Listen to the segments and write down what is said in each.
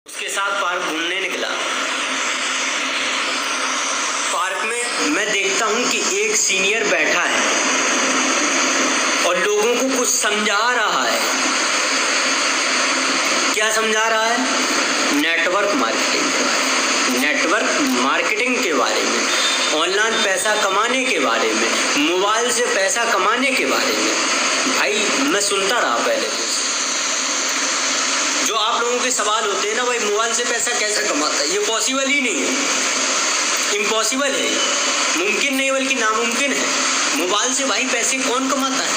उसके साथ पार्क घूमने निकला। पार्क में मैं देखता हूँ कि एक सीनियर बैठा है और लोगों को कुछ समझा रहा है। क्या समझा रहा है? नेटवर्क मार्केटिंग के बारे में, नेटवर्क मार्केटिंग के बारे में, ऑनलाइन पैसा कमाने के बारे में, मोबाइल से पैसा कमाने के बारे में। भाई मैं सुनता रहा पहले तो। जो आप लोगों के सवाल होते हैं ना, भाई मोबाइल से पैसा कैसे कमाता है, ये पॉसिबल ही नहीं है, इम्पॉसिबल है, मुमकिन नहीं बल्कि नामुमकिन है। मोबाइल से भाई पैसे कौन कमाता है?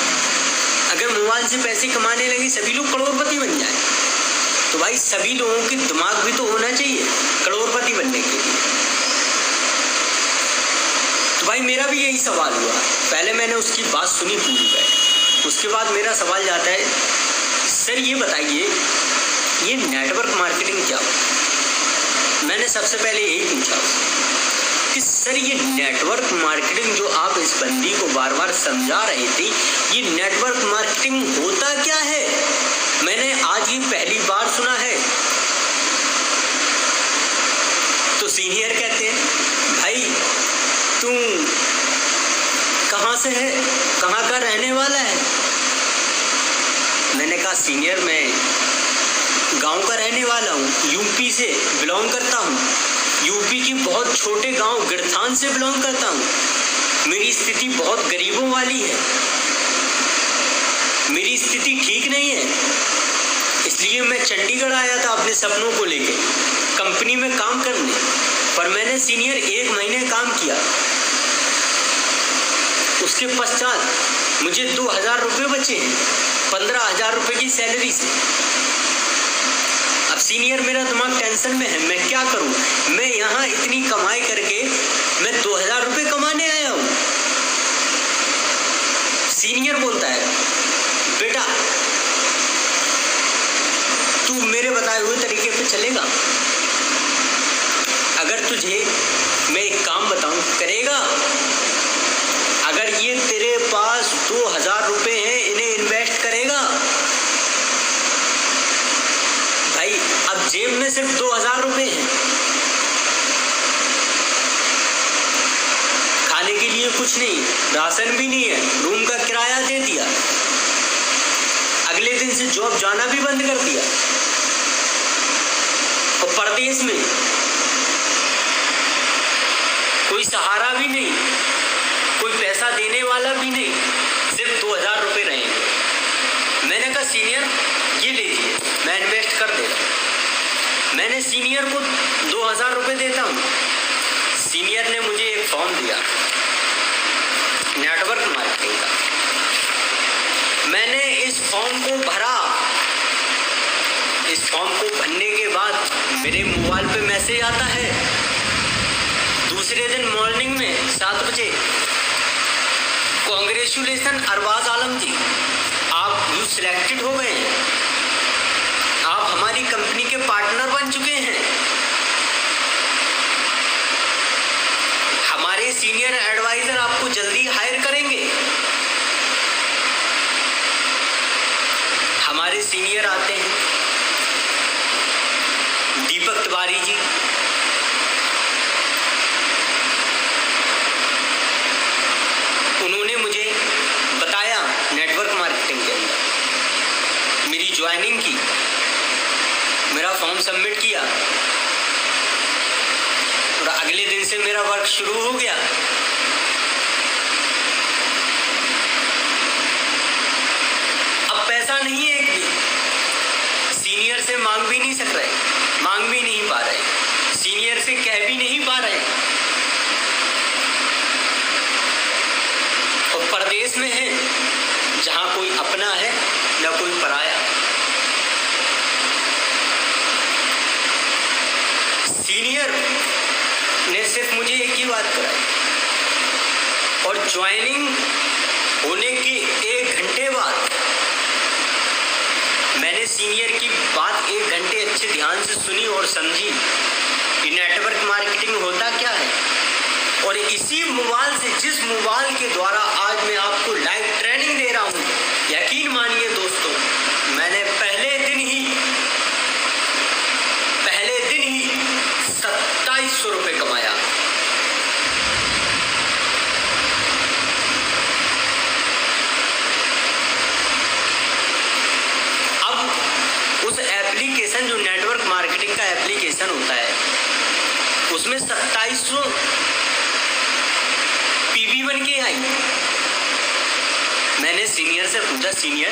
अगर मोबाइल से पैसे कमाने लगे सभी लोग करोड़पति बन जाए तो भाई सभी लोगों के दिमाग भी तो होना चाहिए करोड़पति बनने के लिए। तो भाई मेरा भी यही सवाल हुआ। पहले मैंने उसकी बात सुनी पूरी बैठ, उसके बाद मेरा सवाल जाता है, सर ये बताइए ये नेटवर्क मार्केटिंग क्या होता है? मैंने सबसे पहले यही पूछा कि सर ये नेटवर्क मार्केटिंग जो आप इस बंदी को बार बार समझा रहे थे, ये नेटवर्क मार्केटिंग होता क्या है? मैंने आज ये पहली बार सुना है। तो सीनियर कहते हैं, भाई तू कहाँ से है, कहाँ का रहने वाला है? मैंने कहा सीनियर मैं गांव का रहने वाला हूँ, यूपी से बिलोंग करता हूँ, यूपी की बहुत छोटे गांव गिरथान से बिलोंग करता हूँ। मेरी स्थिति बहुत गरीबों वाली है, मेरी स्थिति ठीक नहीं है, इसलिए मैं चंडीगढ़ आया था अपने सपनों को लेके कंपनी में काम करने। पर मैंने सीनियर 1 महीने काम किया, उसके पश्चात मुझे 2000 रुपये बचे, 15,000 रुपये की सैलरी से। अब सीनियर मेरा दिमाग टेंशन में है, मैं क्या करूं? मैं यहाँ इतनी कमाई करके मैं 2000 रुपये कमाने आया हूं। सीनियर बोलता है, बेटा तू मेरे बताए हुए तरीके पे चलेगा? अगर तुझे मैं एक काम बताऊं करेगा? अगर ये तेरे पास 2000 रुपये हैं, इन्हें इन्वेस्ट करेगा? भाई अब जेब में सिर्फ 2000 रुपये हैं, खाने के लिए कुछ नहीं, राशन भी नहीं है, रूम का किराया दे दिया, अगले दिन से जॉब जाना भी बंद कर दिया, और परदेश में कोई सहारा भी नहीं, कोई पैसा देने वाला भी नहीं, सिर्फ 2000 रुपये रहेंगे। मैंने कहा सीनियर ये लीजिए, मैं इन्वेस्ट कर देता हूँ। मैंने सीनियर को 2000 रुपये देता हूँ। सीनियर ने मुझे एक फॉर्म दिया नेटवर्क मार्केटिंग का। मैंने इस फॉर्म को भरा। इस फॉर्म को भरने के बाद मेरे मोबाइल पे मैसेज आता है दूसरे दिन मॉर्निंग में 7 बजे, कांग्रेचुलेसन अरबाज आलम जी, आप यू सिलेक्टेड हो गए हैं, आप हमारी कंपनी के पार्टनर बन चुके हैं। हमारे सीनियर एडवाइजर आपको जल्दी हायर करेंगे। हमारे सीनियर आते हैं दीपक तिवारी जी, उन्होंने मुझे बताया नेटवर्क मार्केटिंग के अंदर, मेरी ज्वाइनिंग की, मेरा फॉर्म सबमिट किया और अगले दिन से मेरा वर्क शुरू हो गया। अब पैसा नहीं है एक भी, सीनियर से मांग भी नहीं सक रहे, मांग भी नहीं पा रहे, सीनियर से कह भी नहीं पा रहे, और परदेश में है जहां कोई अपना है न कोई पराया। सीनियर ने सिर्फ मुझे एक ही बात कराई, और ज्वाइनिंग होने के 1 घंटे बाद मैंने सीनियर की बात 1 घंटे अच्छे ध्यान से सुनी और समझी कि नेटवर्क मार्केटिंग होता क्या है। और इसी मोबाइल से, जिस मोबाइल के द्वारा आज मैं आपको लाइव ट्रेनिंग दे रहा हूँ, यकीन मानिए दोस्तों, मैंने पहले दिन ही मार्केटिंग का एप्लीकेशन होता है, उसमें 2700 पीवी बन के आई। मैंने सीनियर से पूछा, सीनियर